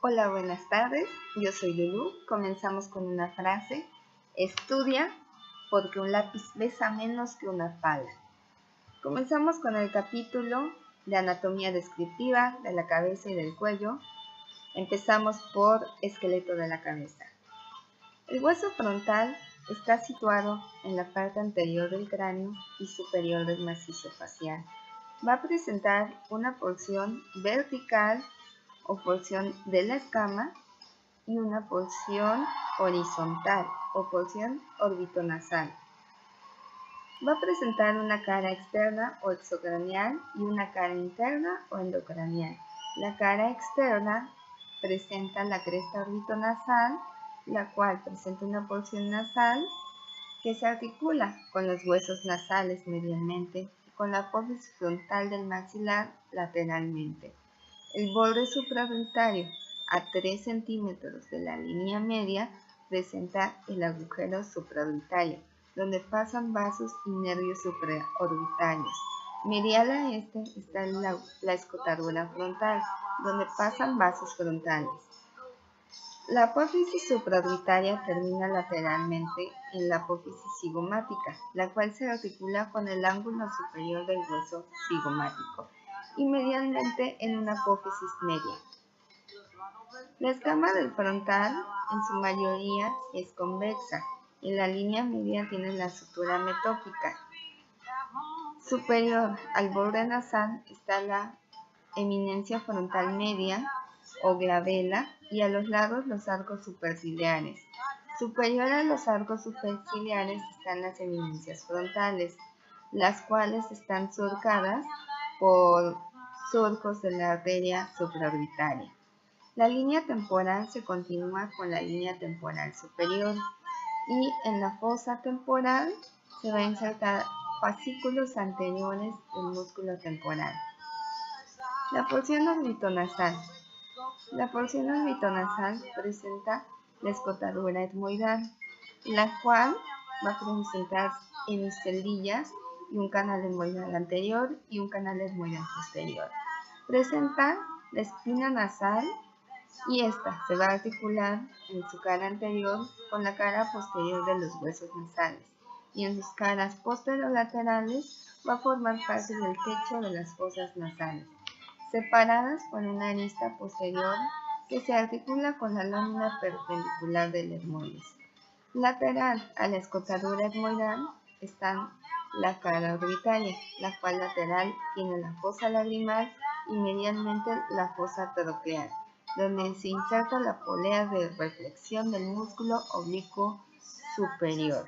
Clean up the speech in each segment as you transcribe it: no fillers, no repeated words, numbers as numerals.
Hola, buenas tardes. Yo soy Lulu. Comenzamos con una frase. Estudia porque un lápiz pesa menos que una pala. Comenzamos con el capítulo de anatomía descriptiva de la cabeza y del cuello. Empezamos por esqueleto de la cabeza. El hueso frontal está situado en la parte anterior del cráneo y superior del macizo facial. Va a presentar una porción vertical o porción de la escama y una porción horizontal o porción orbitonasal. Va a presentar una cara externa o exocraneal y una cara interna o endocraneal. La cara externa presenta la cresta orbitonasal, la cual presenta una porción nasal que se articula con los huesos nasales medialmente y con la apófisis frontal del maxilar lateralmente. El borde supraorbital a 3 centímetros de la línea media presenta el agujero supraorbitario, donde pasan vasos y nervios supraorbitarios. Medial a este está la escotadura frontal, donde pasan vasos frontales. La apófisis supraorbitaria termina lateralmente en la apófisis cigomática, la cual se articula con el ángulo superior del hueso cigomático y medialmente en una apófisis media. La escama del frontal en su mayoría es convexa. En la línea media tiene la sutura metópica. Superior al borde nasal está la eminencia frontal media o glabela y a los lados los arcos superciliares. Superior a los arcos superciliares están las eminencias frontales, las cuales están surcadas por surcos de la arteria supraorbitaria. La línea temporal se continúa con la línea temporal superior y en la fosa temporal se va a insertar fascículos anteriores del músculo temporal. La porción orbitonasal. La porción orbitonasal presenta la escotadura etmoidal, la cual va a presentar hemiceldillas y un canal etmoidal anterior y un canal etmoidal posterior. Presenta la espina nasal y esta se va a articular en su cara anterior con la cara posterior de los huesos nasales y en sus caras posterolaterales va a formar parte del techo de las fosas nasales, separadas por una arista posterior que se articula con la lámina perpendicular del etmoides. Lateral a la escotadura etmoidal están la cara orbitaria, la cual lateral tiene la fosa lagrimal y medialmente la fosa troclear, donde se inserta la polea de reflexión del músculo oblicuo superior.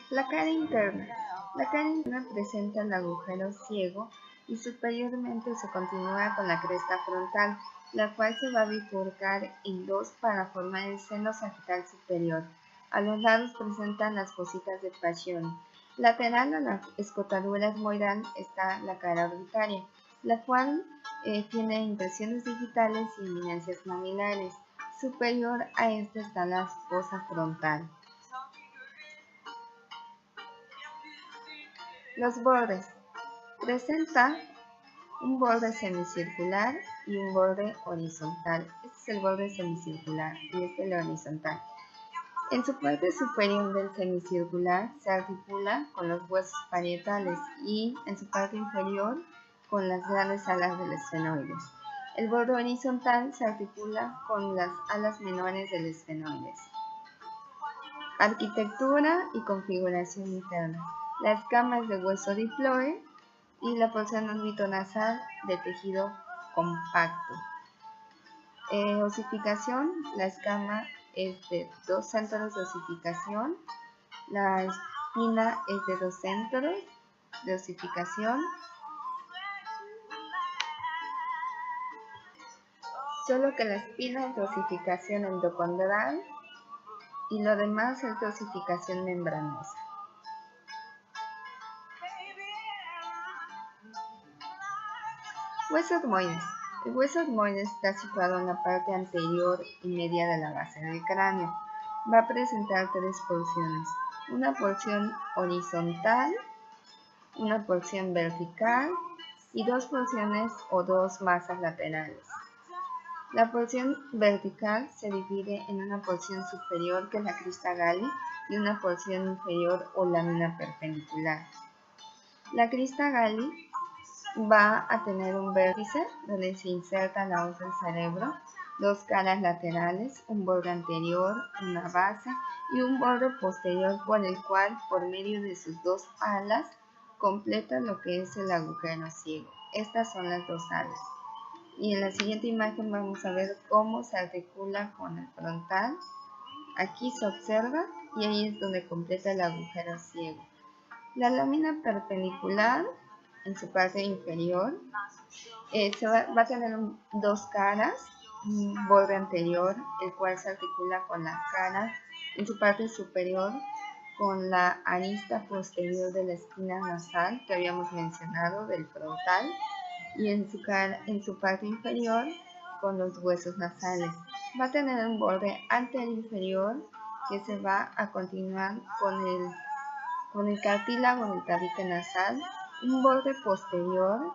La cara interna. La cara interna presenta el agujero ciego y superiormente se continúa con la cresta frontal, la cual se va a bifurcar en dos para formar el seno sagital superior. A los lados presentan las fositas de Pacchioni. Lateral a la escotadura etmoidal está la cara orbitaria, la cual tiene impresiones digitales y eminencias mamilares. Superior a esta está la fosa frontal. Los bordes. Presenta un borde semicircular y un borde horizontal. Este es el borde semicircular y este es el horizontal. En su parte superior del semicircular se articula con los huesos parietales y en su parte inferior con las grandes alas del esfenoides. El borde horizontal se articula con las alas menores del esfenoides. Arquitectura y configuración interna. La escama es de hueso diploide y la porción orbitonasal de tejido compacto. Osificación. La escama es de 2 centros de osificación. La espina es de 2 centros de osificación. Solo que la espina es de osificación endocondral y lo demás es de osificación membranosa. Hueso etmoides. El hueso etmoides está situado en la parte anterior y media de la base del cráneo. Va a presentar 3 porciones. una porción horizontal, una porción vertical y dos porciones o dos masas laterales. La porción vertical se divide en una porción superior, que es la crista Gali, y una porción inferior o lámina perpendicular. La crista Gali va a tener un vértice donde se inserta la hoz del cerebro, dos caras laterales, un borde anterior, una base y un borde posterior por el cual, por medio de sus dos alas, completa lo que es el agujero ciego. Estas son las dos alas. Y en la siguiente imagen vamos a ver cómo se articula con el frontal. Aquí se observa y ahí es donde completa el agujero ciego. La lámina perpendicular en su parte inferior va a tener dos caras, un borde anterior, el cual se articula con la cara en su parte superior con la arista posterior de la espina nasal que habíamos mencionado del frontal, y en su parte inferior con los huesos nasales. Va a tener un borde anterior inferior que se va a continuar con el cartílago del tabique nasal, un borde posterior,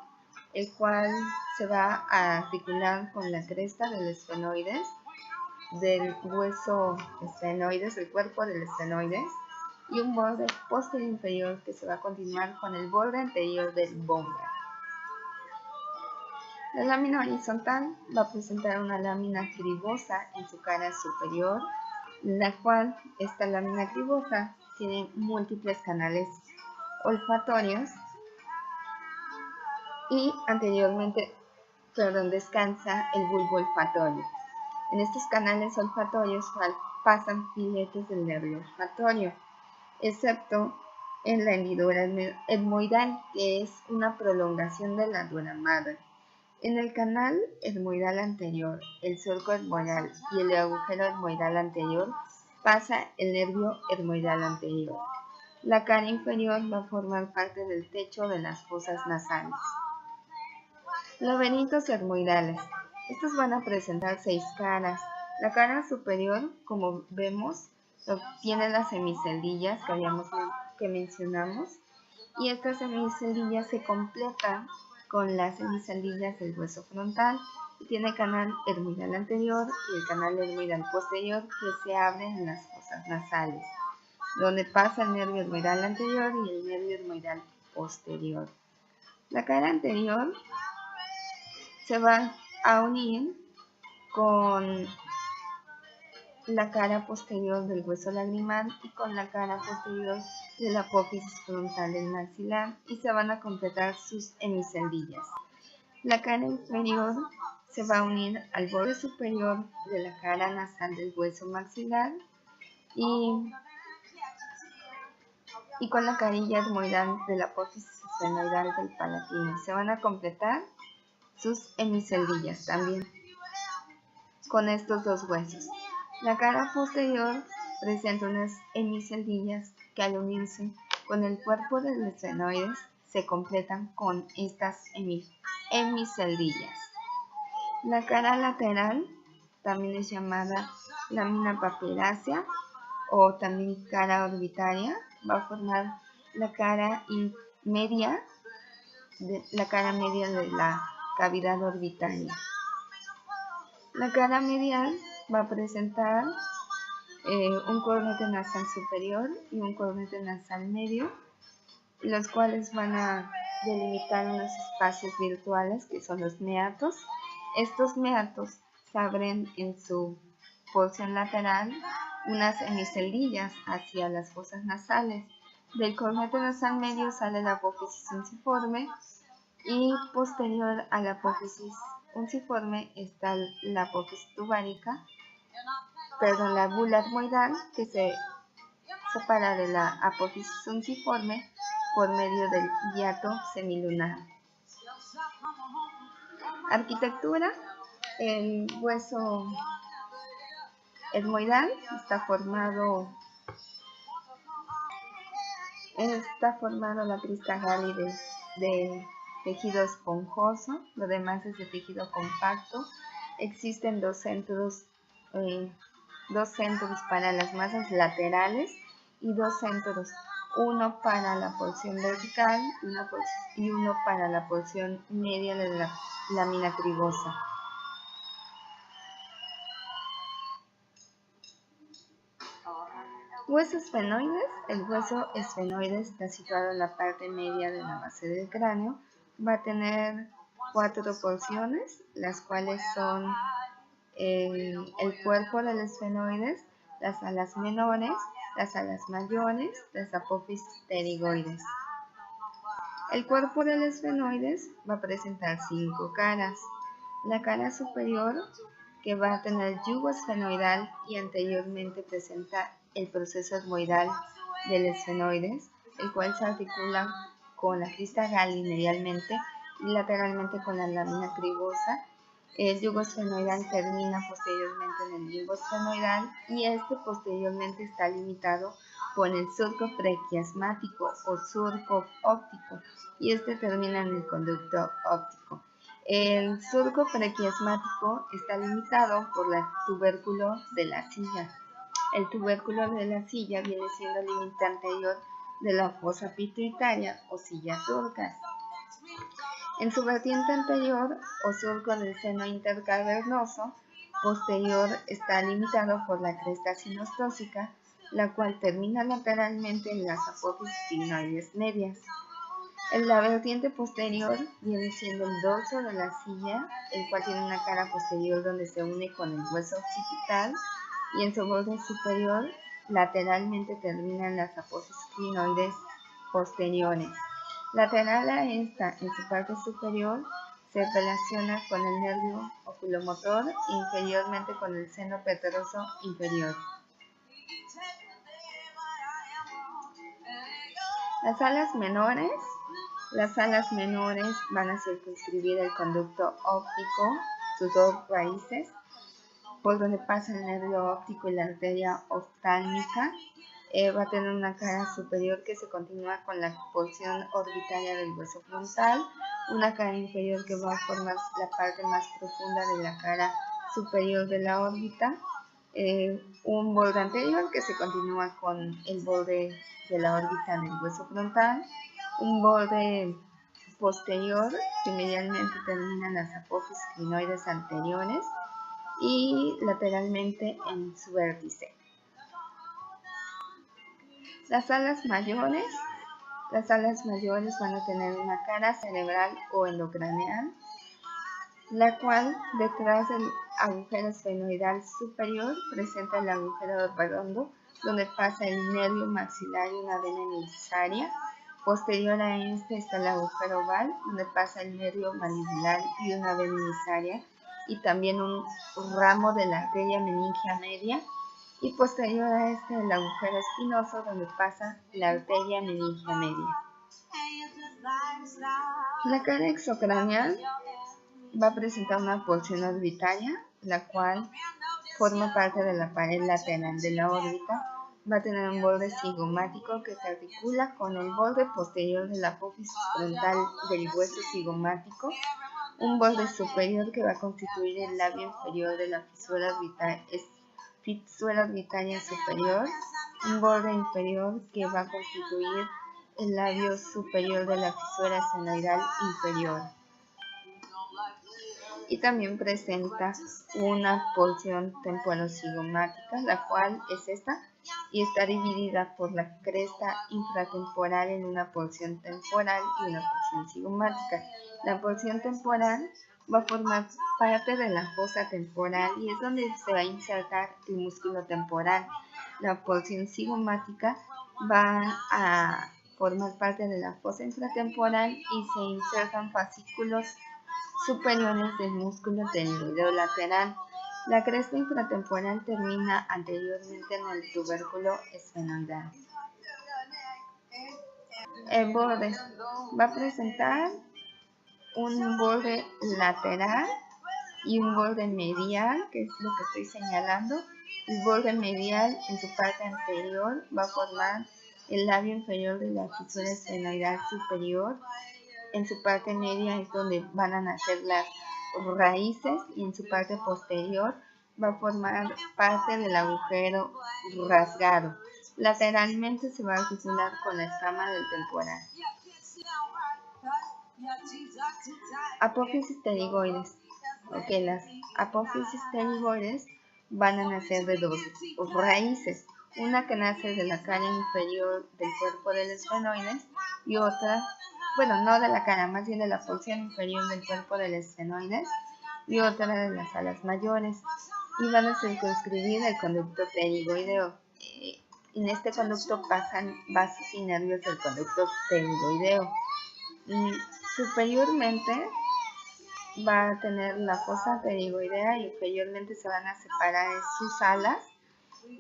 el cual se va a articular con la cresta del esfenoides, del hueso esfenoides, el cuerpo del esfenoides, y un borde posterior inferior que se va a continuar con el borde anterior del bóveda. La lámina horizontal va a presentar una lámina cribosa en su cara superior, la cual esta lámina cribosa tiene múltiples canales olfatorios y descansa el bulbo olfatorio. En estos canales olfatorios pasan filetes del nervio olfatorio, excepto en la hendidura etmoidal, que es una prolongación de la dura madre. En el canal etmoidal anterior, el surco etmoidal y el agujero etmoidal anterior pasa el nervio etmoidal anterior. La cara inferior va a formar parte del techo de las fosas nasales. Laberintos etmoidales. Estos van a presentar 6 caras. La cara superior, como vemos, tiene las semiceldillas que mencionamos, y estas semiceldillas se completan con las semiceldillas del hueso frontal, y tiene canal etmoidal anterior y el canal etmoidal posterior que se abren en las fosas nasales, donde pasa el nervio etmoidal anterior y el nervio etmoidal posterior. La cara anterior se va a unir con la cara posterior del hueso lagrimal y con la cara posterior de la apófisis frontal del maxilar, y se van a completar sus hemiceldillas. La cara inferior se va a unir al borde superior de la cara nasal del hueso maxilar y con la carilla etmoidal de la apófisis esfenoidal del palatino. Se van a completar sus hemiceldillas también con estos dos huesos. La cara posterior presenta unas hemiceldillas que, al unirse con el cuerpo del esfenoides, se completan con estas hemiceldillas. La cara lateral también es llamada lámina papilácea o también cara orbitaria. Va a formar la cara media de la cavidad orbitaria. La cara medial va a presentar un cornete nasal superior y un cornete nasal medio, los cuales van a delimitar unos espacios virtuales que son los meatos. Estos meatos se abren en su porción lateral unas hemiceldillas hacia las fosas nasales. Del cornete nasal medio sale la apófisis unciforme, y posterior a la apófisis unciforme está la apófisis tubárica, la bula etmoidal, que se separa de la apófisis unciforme por medio del hiato semilunar. Arquitectura. El hueso etmoidal está formado la crista Gali de tejido esponjoso, lo demás es de tejido compacto. Existen dos centros para las masas laterales y 2 centros, uno para la porción vertical y uno para la porción media de la lámina cribosa. Hueso esfenoides. El hueso esfenoides está situado en la parte media de la base del cráneo. Va a tener 4 porciones, las cuales son el cuerpo del esfenoides, las alas menores, las alas mayores, las apófisis pterigoides. El cuerpo del esfenoides va a presentar 5 caras. La cara superior, que va a tener yugo esfenoidal y anteriormente presenta el proceso etmoidal del esfenoides, el cual se articula con la crista Galli medialmente y lateralmente con la lámina cribosa. El yugo esfenoidal termina posteriormente en el limbo esfenoidal y este posteriormente está limitado con el surco prequiasmático o surco óptico y este termina en el conducto óptico. El surco prequiasmático está limitado por el tubérculo de la silla. El tubérculo de la silla viene siendo el límite anterior de la fosa pituitaria o silla turca. En su vertiente anterior o surco del seno intercavernoso posterior está limitado por la cresta sinostósica, la cual termina lateralmente en las apófisis clinoides medias. En la vertiente posterior viene siendo el dorso de la silla, el cual tiene una cara posterior donde se une con el hueso occipital, y en su borde superior lateralmente terminan las apófisis clinoides posteriores. Lateral a esta, en su parte superior, se relaciona con el nervio oculomotor e inferiormente con el seno petroso inferior. Las alas menores van a circunscribir el conducto óptico, sus 2 raíces, por donde pasa el nervio óptico y la arteria oftálmica. Va a tener una cara superior que se continúa con la porción orbitaria del hueso frontal, una cara inferior que va a formar la parte más profunda de la cara superior de la órbita, un borde anterior que se continúa con el borde de la órbita del hueso frontal, un borde posterior que medialmente termina en las apófisis clinoides anteriores y lateralmente en su vértice. Las alas mayores van a tener una cara cerebral o endocraneal, la cual detrás del agujero esfenoidal superior presenta el agujero redondo donde pasa el nervio maxilar y una vena emisaria. Posterior a este está el agujero oval donde pasa el nervio mandibular y una vena emisaria y también un ramo de la arteria meningia media. Y posterior a este el agujero espinoso donde pasa la arteria meningia media. La cara exocraneal va a presentar una porción orbitaria, la cual forma parte de la pared lateral de la órbita. Va a tener un borde cigomático que se articula con el borde posterior de la apófisis frontal del hueso cigomático, un borde superior que va a constituir el labio inferior de la fisura orbitaria superior, un borde inferior que va a constituir el labio superior de la fisura esfenoidal inferior. Y también presenta una porción temporocigomática, la cual es esta, y está dividida por la cresta infratemporal en una porción temporal y una porción cigomática. La porción temporal va a formar parte de la fosa temporal y es donde se va a insertar el músculo temporal. La porción cigomática va a formar parte de la fosa infratemporal y se insertan fascículos superiores del músculo tenoideo lateral. La cresta infratemporal termina anteriormente en el tubérculo esfenoidal. El borde va a presentar un borde lateral y un borde medial, que es lo que estoy señalando. El borde medial en su parte anterior va a formar el labio inferior de la fisura esfenoidal superior. En su parte media es donde van a nacer las raíces y en su parte posterior va a formar parte del agujero rasgado. Lateralmente se va a articular con la escama del temporal. Apófisis pterigoides. Las apófisis pterigoides van a nacer de dos raíces. Una que nace de la cara inferior del cuerpo del esfenoides y otra, no de la cara, más bien de la porción inferior del cuerpo del esfenoides y otra de las alas mayores, y van a circunscribir el conducto pterigoideo. En este conducto pasan vasos y nervios del conducto pterigoideo. Superiormente va a tener la fosa pterigoidea y inferiormente se van a separar sus alas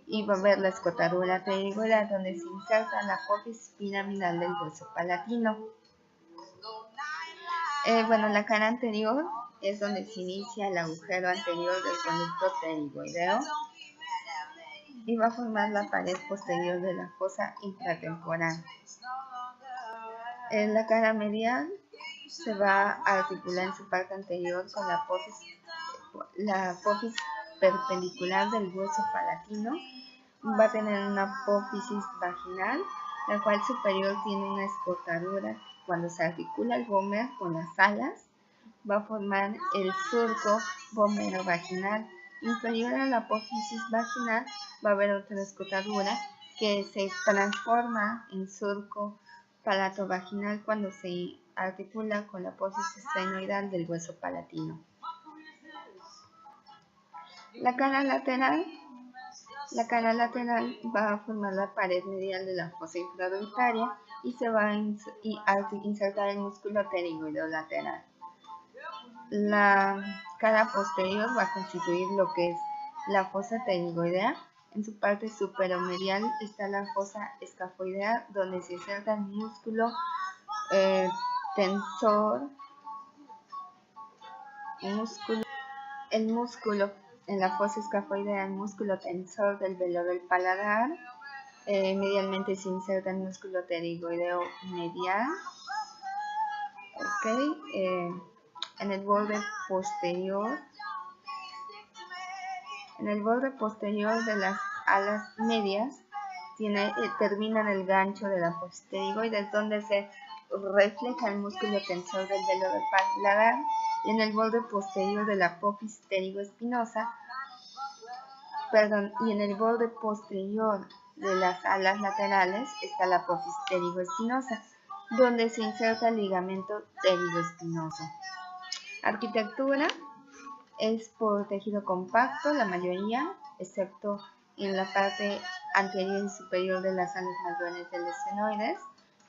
y va a haber la escotadura pterigoidea donde se inserta la apófisis piramidal del hueso palatino. La cara anterior es donde se inicia el agujero anterior del conducto pterigoideo y va a formar la pared posterior de la fosa intratemporal. En la cara medial se va a articular en su parte anterior con la apófisis perpendicular del hueso palatino. Va a tener una apófisis vaginal, la cual superior tiene una escotadura. Cuando se articula el vómer con las alas, va a formar el surco vomero-vaginal. Inferior a la apófisis vaginal va a haber otra escotadura que se transforma en surco palato-vaginal cuando se articula con la apófisis senoidal del hueso palatino. La cara lateral va a formar la pared medial de la fosa infraorbitaria y se va a insertar el músculo pterigoideo lateral. La cara posterior va a constituir lo que es la fosa pterigoidea. En su parte superomedial está la fosa escafoidea, donde se inserta el músculo tensor, en la fosa escafoidea, el músculo tensor del velo del paladar. Medialmente se inserta el músculo pterigoideo medial. En el borde posterior de las alas medias termina en el gancho de la apófisis pterigoides, donde se refleja el músculo tensor del velo del paladar, y en el borde posterior de la apófisis pterigoespinosa, y en el borde posterior de las alas laterales está la apófisis pterigoespinosa, donde se inserta el ligamento pterigoespinoso. Arquitectura es por tejido compacto, la mayoría, excepto en la parte anterior y superior de las alas mayores del esfenoides,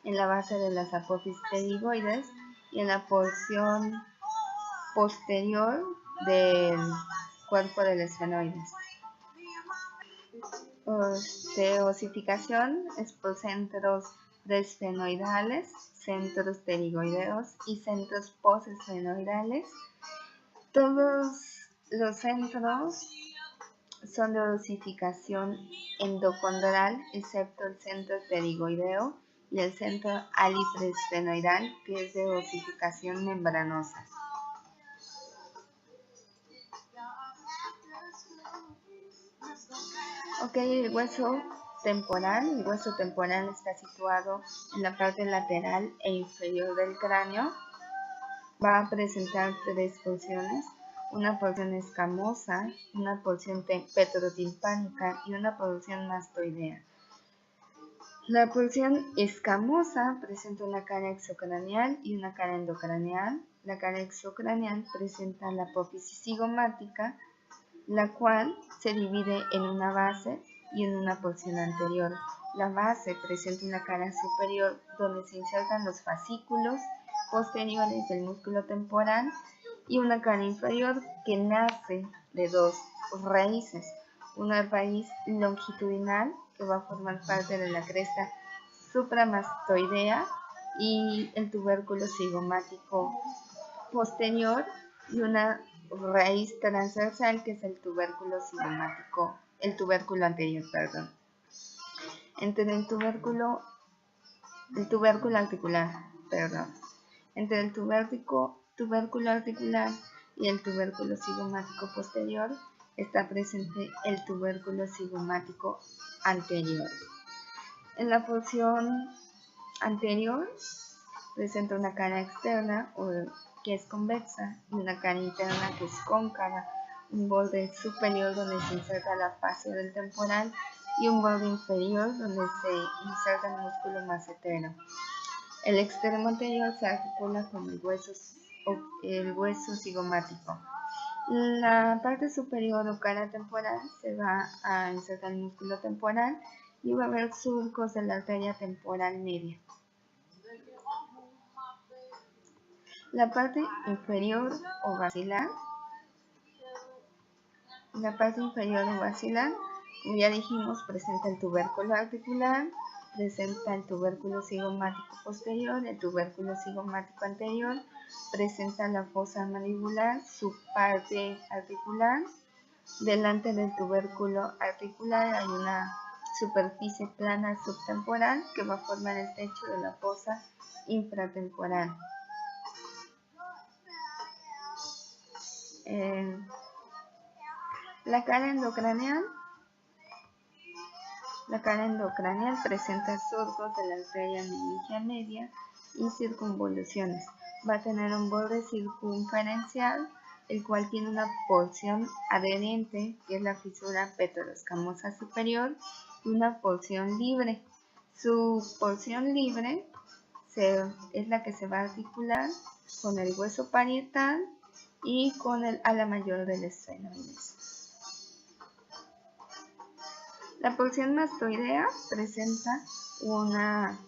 en la base de las apófisis pterigoides y en la porción posterior del cuerpo del esfenoides. De osificación es por centros presfenoidales, centros pterigoideos y centros posesfenoidales. Todos los centros son de osificación endocondral, excepto el centro pterigoideo y el centro alipresfenoidal, que es de osificación membranosa. El hueso temporal. El hueso temporal está situado en la parte lateral e inferior del cráneo. Va a presentar tres porciones: una porción escamosa, una porción petrotimpánica y una porción mastoidea. La porción escamosa presenta una cara exocraneal y una cara endocraneal. La cara exocraneal presenta la apófisis cigomática, la cual se divide en una base y en una porción anterior. La base presenta una cara superior donde se insertan los fascículos posteriores del músculo temporal y una cara inferior que nace de dos raíces: una raíz longitudinal que va a formar parte de la cresta supramastoidea y el tubérculo cigomático posterior, y una raíz transversal que es el tubérculo anterior, entre el tubérculo articular, entre el tubérculo articular y el tubérculo cigomático posterior está presente el tubérculo cigomático anterior. En la porción anterior presenta una cara externa que es convexa y una cara interna que es cóncava, un borde superior donde se inserta la fascia del temporal y un borde inferior donde se inserta el músculo macetero. El extremo anterior se articula con el hueso cigomático. La parte superior o cara temporal se va a insertar el músculo temporal y va a haber surcos de la arteria temporal media. La parte inferior o basilar. La parte inferior o basilar, como ya dijimos, presenta el tubérculo articular, presenta el tubérculo cigomático posterior, el tubérculo cigomático anterior, presenta la fosa mandibular, su parte articular. Delante del tubérculo articular hay una superficie plana subtemporal que va a formar el techo de la fosa infratemporal. La cara endocraneal presenta surcos de la arteria meningia media y circunvoluciones. Va a tener un borde circunferencial, el cual tiene una porción adherente, que es la fisura petroescamosa superior, y una porción libre. Su porción libre es la que se va a articular con el hueso parietal y con el ala mayor del esfenoides. La porción mastoidea presenta una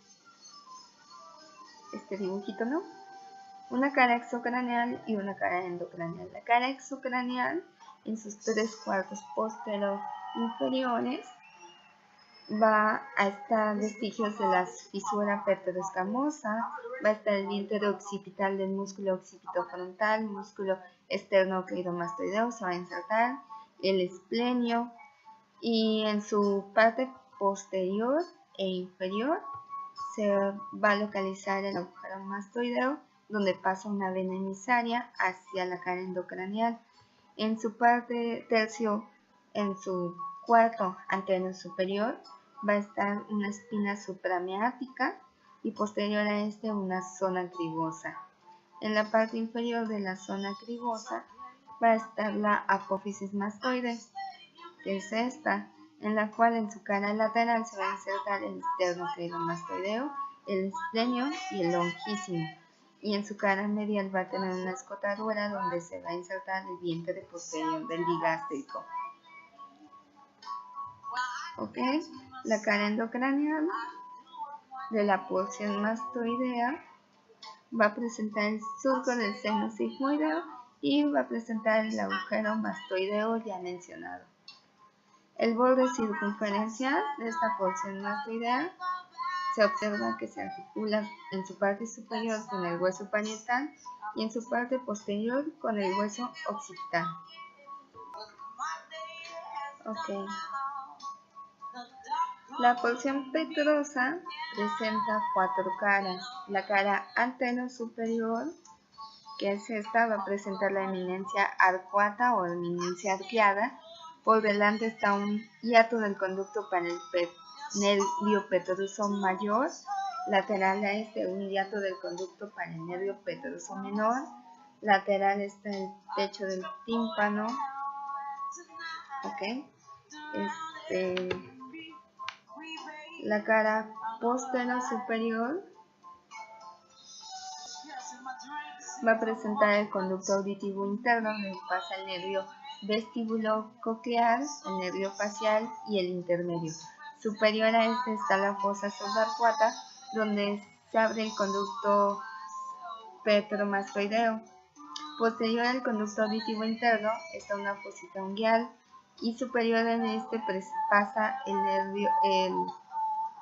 cara exocraneal y una cara endocraneal. La cara exocraneal, en sus 3/4 inferiores, va a estar vestigios de la fisura petroescamosa, va a estar el diente occipital del músculo occipitofrontal, músculo esternocleidomastoideo se va a insertar, el esplenio, y en su parte posterior e inferior se va a localizar el agujero mastoideo, donde pasa una vena emisaria hacia la cara endocraneal. En su parte tercio, en su cuarto anterior superior, va a estar una espina suprameática y posterior a este una zona cribosa. En la parte inferior de la zona cribosa va a estar la apófisis mastoide, que es esta, en la cual en su cara lateral se va a insertar el esternocleidomastoideo, el esplenio y el longísimo, y en su cara medial va a tener una escotadura donde se va a insertar el diente posterior del digástrico. La cara endocraneal de la porción mastoidea va a presentar el surco del seno sigmoideo y va a presentar el agujero mastoideo ya mencionado. El borde circunferencial de esta porción mastoidea se observa que se articula en su parte superior con el hueso parietal y en su parte posterior con el hueso occipital. La porción petrosa presenta 4 caras. La cara antero-superior, que es esta, va a presentar la eminencia arcuata o eminencia arqueada. Por delante está un hiato del conducto para el nervio petroso mayor. Lateral a este, un hiato del conducto para el nervio petroso menor. Lateral está el techo del tímpano. La cara posterior superior va a presentar el conducto auditivo interno, donde pasa el nervio vestíbulo coclear, el nervio facial y el intermedio. Superior a este está la fosa subarcuata, donde se abre el conducto petromastoideo. Posterior al conducto auditivo interno está una fosita unguial y superior a este pasa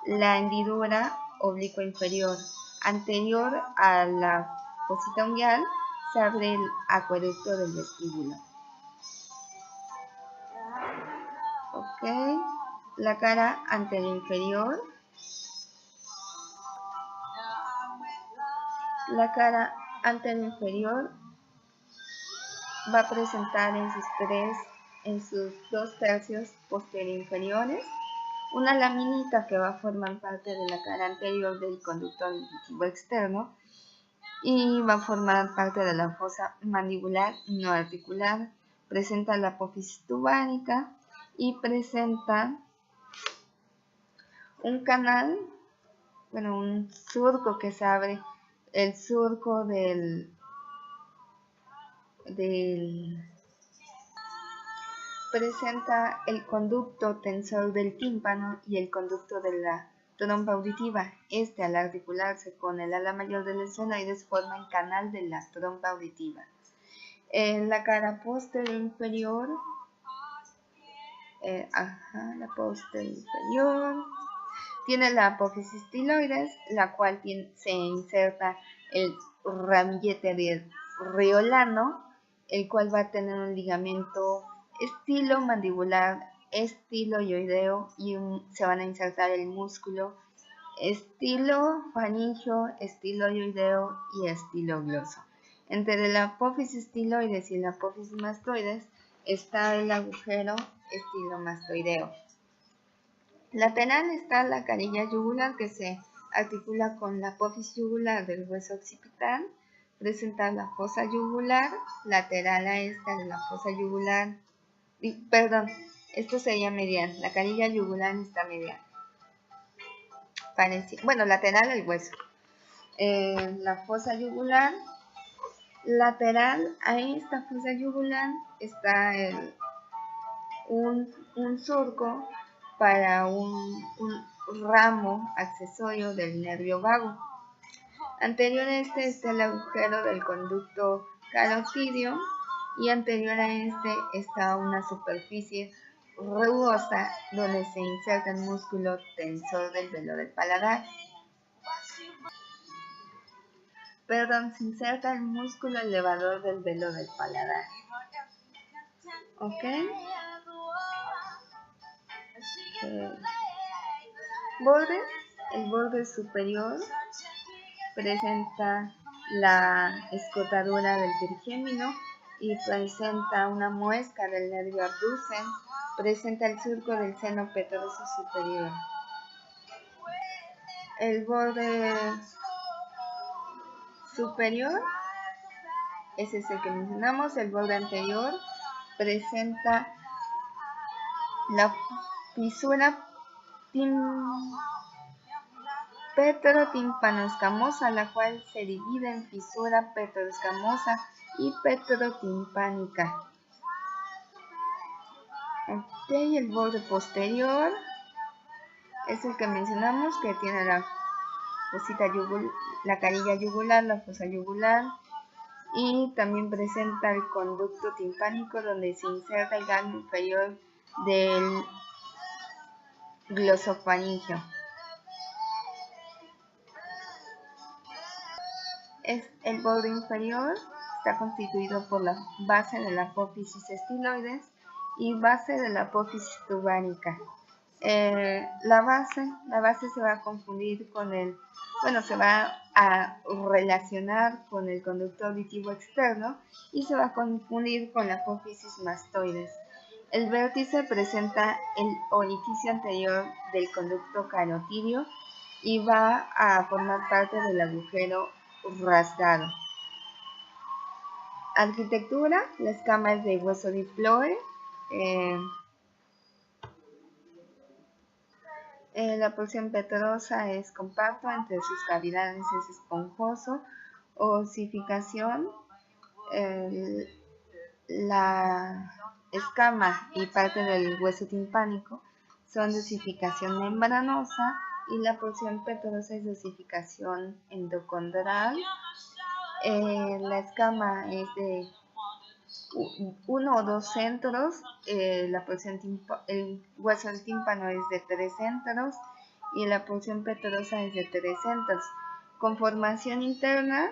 la hendidura oblicua inferior. Anterior a la fosita unguial se abre el acueducto del vestíbulo. La cara anteroinferior. La cara anteroinferior va a presentar en sus 2 tercios posterior inferiores una laminita que va a formar parte de la cara anterior del conducto auditivo externo y va a formar parte de la fosa mandibular no articular. Presenta la apófisis tubárica y presenta un canal, bueno, un surco que se abre, el surco presenta el conducto tensor del tímpano y el conducto de la trompa auditiva. Al articularse con el ala mayor del esfenoides forma el canal de la trompa auditiva. En la cara posterior inferior, tiene la apófisis tiloides, la cual se inserta el ramillete de riolano, el cual va a tener un ligamento estilo mandibular, estilo ioideo, y se van a insertar el músculo estilo faringio, estilo ioideo y estilo gloso. Entre la apófisis tiloides y la apófisis mastoides está el agujero estilo mastoideo. Lateral está la carilla yugular, que se articula con la apófisis yugular del hueso occipital. Presenta la fosa yugular, lateral a esta de la fosa yugular, esto sería medial, la carilla yugular está medial. Lateral al hueso. La fosa yugular, lateral a esta fosa yugular está un surco para un ramo accesorio del nervio vago. Anterior a este está el agujero del conducto carotidio y anterior a este está una superficie rugosa donde se inserta el músculo tensor del velo del paladar. Se inserta el músculo elevador del velo del paladar. ¿Ok? El borde superior presenta la escotadura del trigémino y presenta una muesca del nervio abducens. Presenta el surco del seno petroso superior. El borde superior es ese que mencionamos. El borde anterior presenta la fisura petrotimpano-escamosa, la cual se divide en fisura petroescamosa y petrotimpánica. El borde posterior es el que mencionamos, que tiene la carilla yugular, la fosa yugular, y también presenta el conducto timpánico donde se inserta el ganglio inferior del glosofaringio. El borde inferior está constituido por la base de la apófisis estiloides y base de la apófisis tubárica. La base se va a confundir se va a relacionar con el conducto auditivo externo y se va a confundir con la apófisis mastoides. El vértice presenta el orificio anterior del conducto carotidio y va a formar parte del agujero rasgado. Arquitectura: la escama es de hueso diploide. La porción petrosa es compacto, entre sus cavidades es esponjoso. Osificación: la escama y parte del hueso timpánico son de osificación membranosa y la porción petrosa es de osificación endocondral. La escama es de 1 o 2 centros, el hueso del tímpano es de 3 centros y la porción petrosa es de 3 centros. Conformación interna: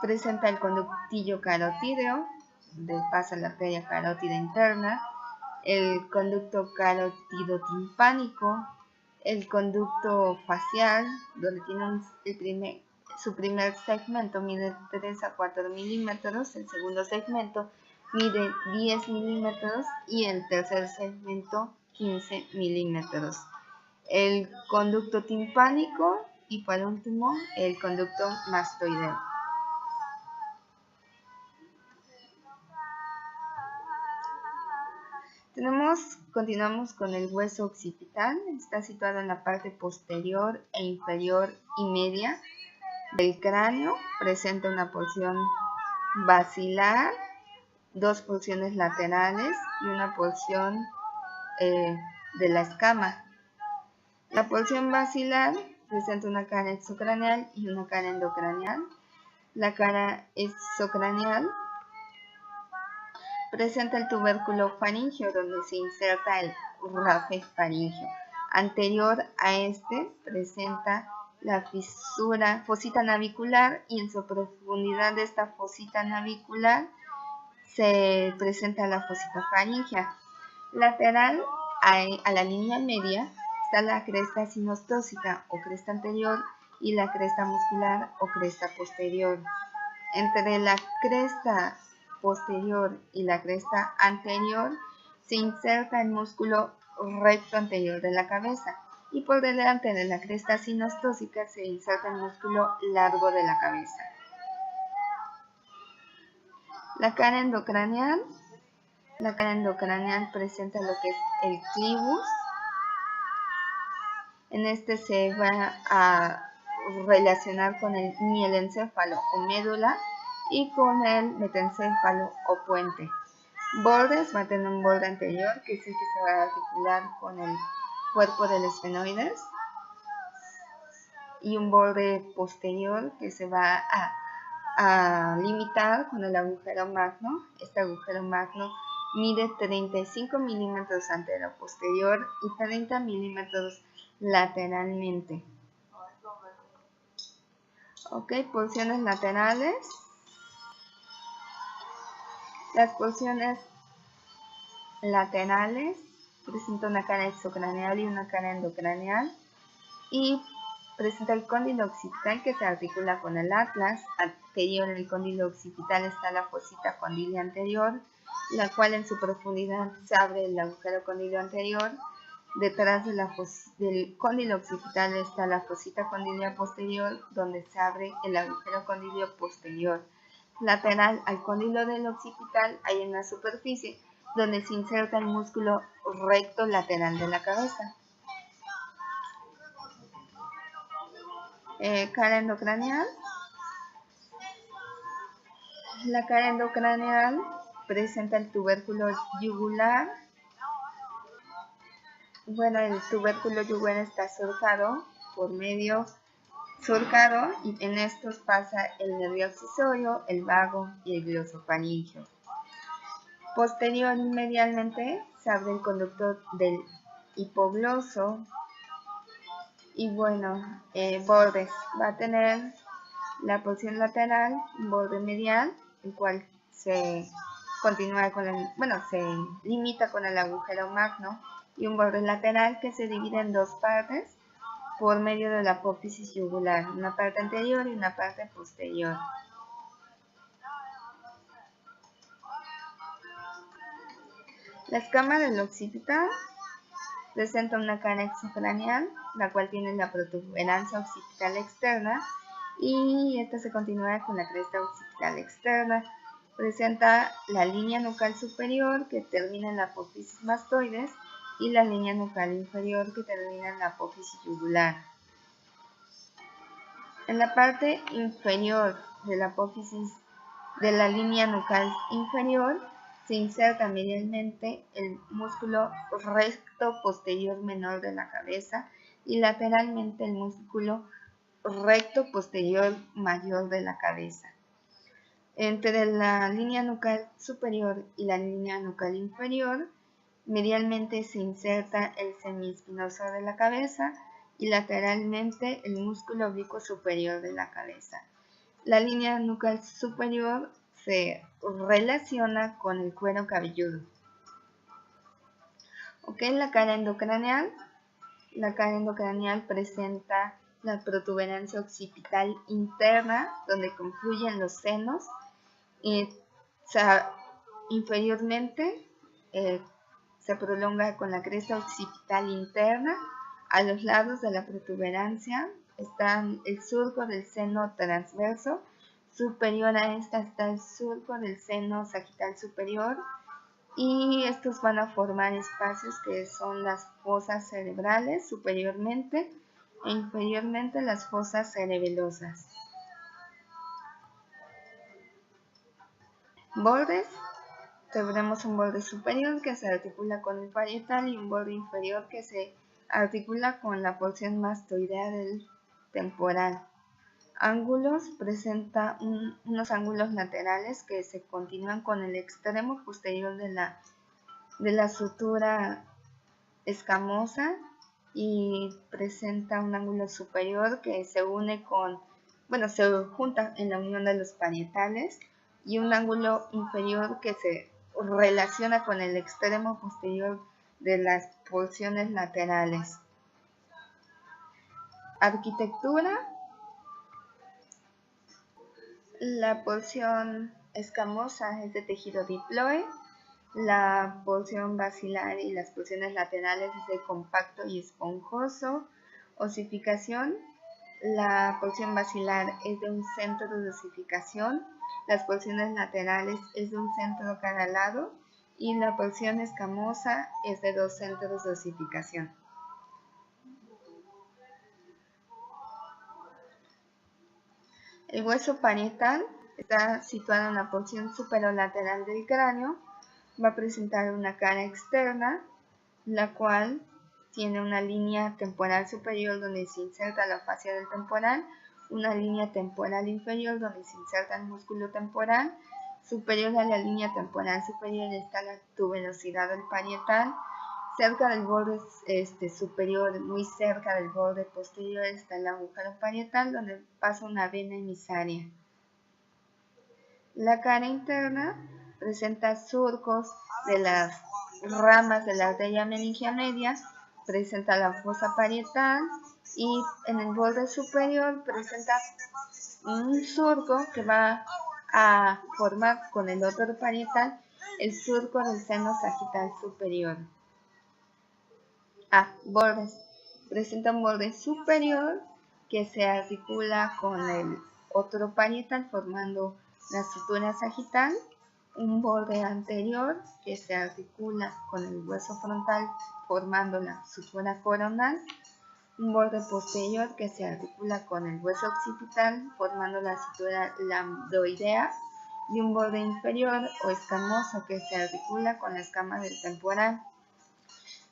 presenta el conductillo carotídeo, donde pasa la arteria carótida interna, el conducto carotido-timpánico, el conducto facial, donde tiene su primer segmento mide 3 a 4 milímetros, el segundo segmento mide 10 milímetros y el tercer segmento 15 milímetros. El conducto timpánico y por último el conducto mastoideo. Continuamos con el hueso occipital. Está situado en la parte posterior e inferior y media del cráneo. Presenta una porción basilar, dos porciones laterales y una porción de la escama. La porción basilar presenta una cara exocraneal y una cara endocraneal. La cara exocraneal presenta el tubérculo faríngeo donde se inserta el rafe faríngeo. Anterior a este presenta la fosita navicular y en su profundidad de esta fosita navicular se presenta la fosita faríngea. Lateral a la línea media está la cresta sinostósica o cresta anterior y la cresta muscular o cresta posterior. Entre la cresta posterior y la cresta anterior se inserta el músculo recto anterior de la cabeza y por delante de la cresta sinostósica se inserta el músculo largo de la cabeza. La cara endocraneal presenta lo que es el clivus. En este se va a relacionar con el mielencéfalo o médula y con el metencéfalo o puente. Bordes, va a tener un borde anterior que es el que se va a articular con el cuerpo del esfenoides y un borde posterior que se va a limitar con el agujero magno. Este agujero magno mide 35 milímetros antero-posterior y 30 milímetros lateralmente. Ok, porciones laterales. Las porciones laterales presentan una cara exocraneal y una cara endocraneal y presenta el cóndilo occipital que se articula con el atlas. Anterior al cóndilo occipital está la fosita condilea anterior, la cual en su profundidad se abre el agujero condileo anterior. Detrás del cóndilo occipital está la fosita condilea posterior, donde se abre el agujero condileo posterior. Lateral al cóndilo del occipital hay una superficie donde se inserta el músculo recto lateral de la cabeza. Cara endocraneal. La cara endocraneal presenta el tubérculo yugular. Bueno, el tubérculo yugular está surcado y en estos pasa el nervio accesorio, el vago y el glosofaríngeo. Posterior y medialmente se abre el conducto del hipogloso. Y bueno, bordes. Va a tener la porción lateral, un borde medial, el cual se limita con el agujero magno, y un borde lateral que se divide en dos partes por medio de la apófisis yugular, una parte anterior y una parte posterior. La escama del occipital presenta una cara exocraneal, la cual tiene la protuberancia occipital externa y esta se continúa con la cresta occipital externa. Presenta la línea nucal superior que termina en la apófisis mastoides y la línea nucal inferior que termina en la apófisis yugular. En la parte inferior de la apófisis de la línea nucal inferior se inserta medialmente el músculo recto posterior menor de la cabeza y lateralmente el músculo recto posterior mayor de la cabeza. Entre la línea nucal superior y la línea nucal inferior, medialmente se inserta el semiespinoso de la cabeza y lateralmente el músculo oblicuo superior de la cabeza. La línea nucal superior se relaciona con el cuero cabelludo. Ok, la cara endocraneal. La cara endocraneal presenta la protuberancia occipital interna, donde confluyen los senos. Inferiormente se prolonga con la cresta occipital interna. A los lados de la protuberancia está el surco del seno transverso. Superior a esta está el surco del seno sagital superior. Y estos van a formar espacios que son las fosas cerebrales superiormente e inferiormente las fosas cerebelosas. Bordes. Tendremos un borde superior que se articula con el parietal y un borde inferior que se articula con la porción mastoidea del temporal. Ángulos. Presenta unos ángulos laterales que se continúan con el extremo posterior de la sutura escamosa y presenta un ángulo superior que se se junta en la unión de los parietales, y un ángulo inferior que se relaciona con el extremo posterior de las porciones laterales. Arquitectura. La porción escamosa es de tejido diploe, la porción basilar y las porciones laterales es de compacto y esponjoso. Osificación. La porción basilar es de un centro de osificación, las porciones laterales es de un centro cada lado y la porción escamosa es de 2 centros de osificación. El hueso parietal está situado en la porción superolateral del cráneo. Va a presentar una cara externa, la cual tiene una línea temporal superior donde se inserta la fascia del temporal, una línea temporal inferior donde se inserta el músculo temporal. Superior a la línea temporal superior está la tuberosidad del parietal. Cerca del borde superior, muy cerca del borde posterior, está el agujero parietal donde pasa una vena emisaria. La cara interna presenta surcos de las ramas de la arteria meningia media, presenta la fosa parietal y en el borde superior presenta un surco que va a formar con el otro parietal el surco del seno sagital superior. Bordes. Presenta un borde superior que se articula con el otro parietal formando la sutura sagital, un borde anterior que se articula con el hueso frontal formando la sutura coronal, un borde posterior que se articula con el hueso occipital formando la sutura lambdoidea y un borde inferior o escamoso que se articula con la escama del temporal.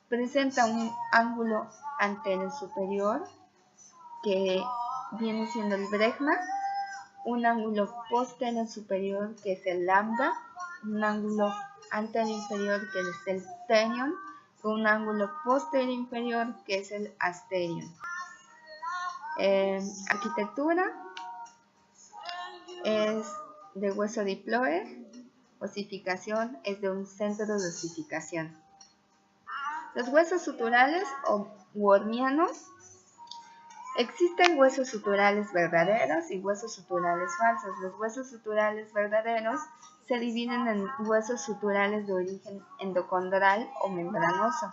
Presenta un ángulo anterior superior que viene siendo el bregma, un ángulo posterior superior que es el lambda, un ángulo anterior inferior que es el pterion, un ángulo posterior inferior que es el asterion. Arquitectura es de hueso diploe, osificación es de un centro de osificación. Los huesos suturales o wormianos. Existen huesos suturales verdaderos y huesos suturales falsos. Los huesos suturales verdaderos se dividen en huesos suturales de origen endocondral o membranoso.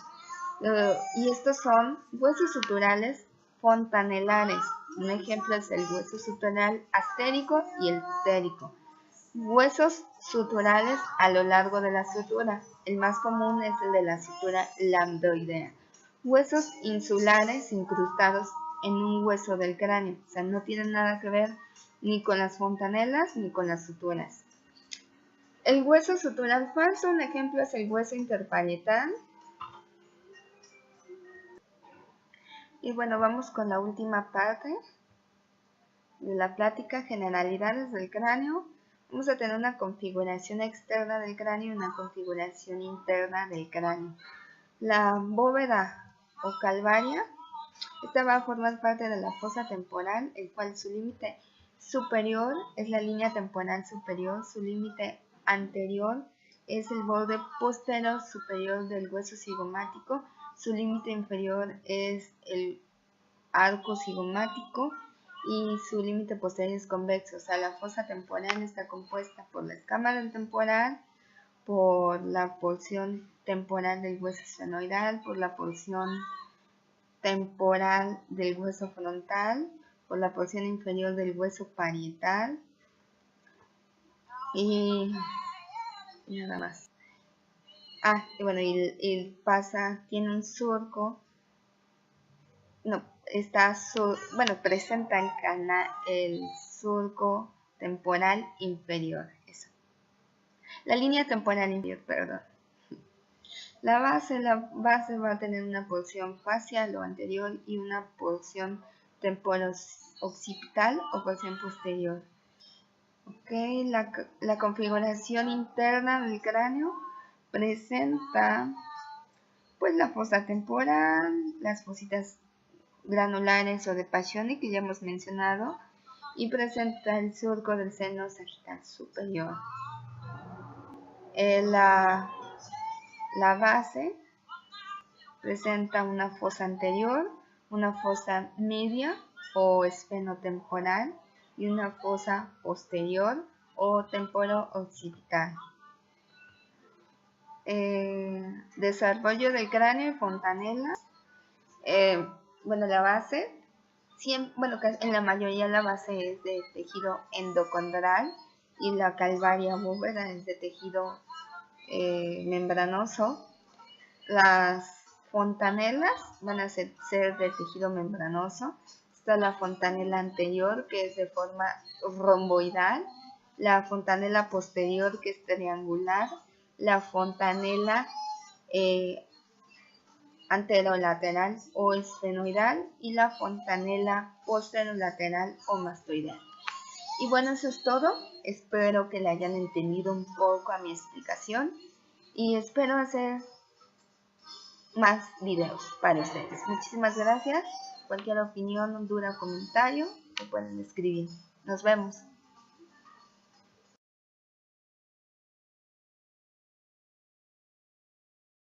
Y estos son huesos suturales fontanelares. Un ejemplo es el hueso sutural astérico y el ptérico. Huesos suturales a lo largo de la sutura. El más común es el de la sutura lambdoidea. Huesos insulares incrustados en un hueso del cráneo. O sea, no tienen nada que ver ni con las fontanelas ni con las suturas. El hueso sutural falso, un ejemplo es el hueso interparietal. Y bueno, vamos con la última parte de la plática, generalidades del cráneo. Vamos a tener una configuración externa del cráneo y una configuración interna del cráneo. La bóveda o calvaria, esta va a formar parte de la fosa temporal, el cual su límite superior es la línea temporal superior, su límite anterior es el borde posterior superior del hueso cigomático, su límite inferior es el arco cigomático y su límite posterior es convexo. O sea, la fosa temporal está compuesta por la escama del temporal, por la porción temporal del hueso esfenoidal, por la porción temporal del hueso frontal, por la porción inferior del hueso parietal y nada más. Y bueno, tiene un surco, presenta el surco temporal inferior, eso. La línea temporal inferior, perdón. La base va a tener una porción facial o anterior y una porción temporo-occipital o porción posterior. Okay, la configuración interna del cráneo presenta pues la fosa temporal, las fositas granulares o de Paccioni que ya hemos mencionado, y presenta el surco del seno sagital superior. La base presenta una fosa anterior, una fosa media o esfenotemporal y una fosa posterior o temporo-occipital. Desarrollo del cráneo y fontanelas. La base, en la mayoría la base es de tejido endocondral y la calvaria bóveda es de tejido membranoso. Las fontanelas van a ser de tejido membranoso. Está la fontanela anterior, que es de forma romboidal, la fontanela posterior, que es triangular, la fontanela anterolateral o esfenoidal y la fontanela posterolateral o mastoidal. Y bueno, eso es todo. Espero que le hayan entendido un poco a mi explicación y espero hacer más videos para ustedes. Muchísimas gracias. Cualquier opinión, duda o comentario me pueden escribir. Nos vemos.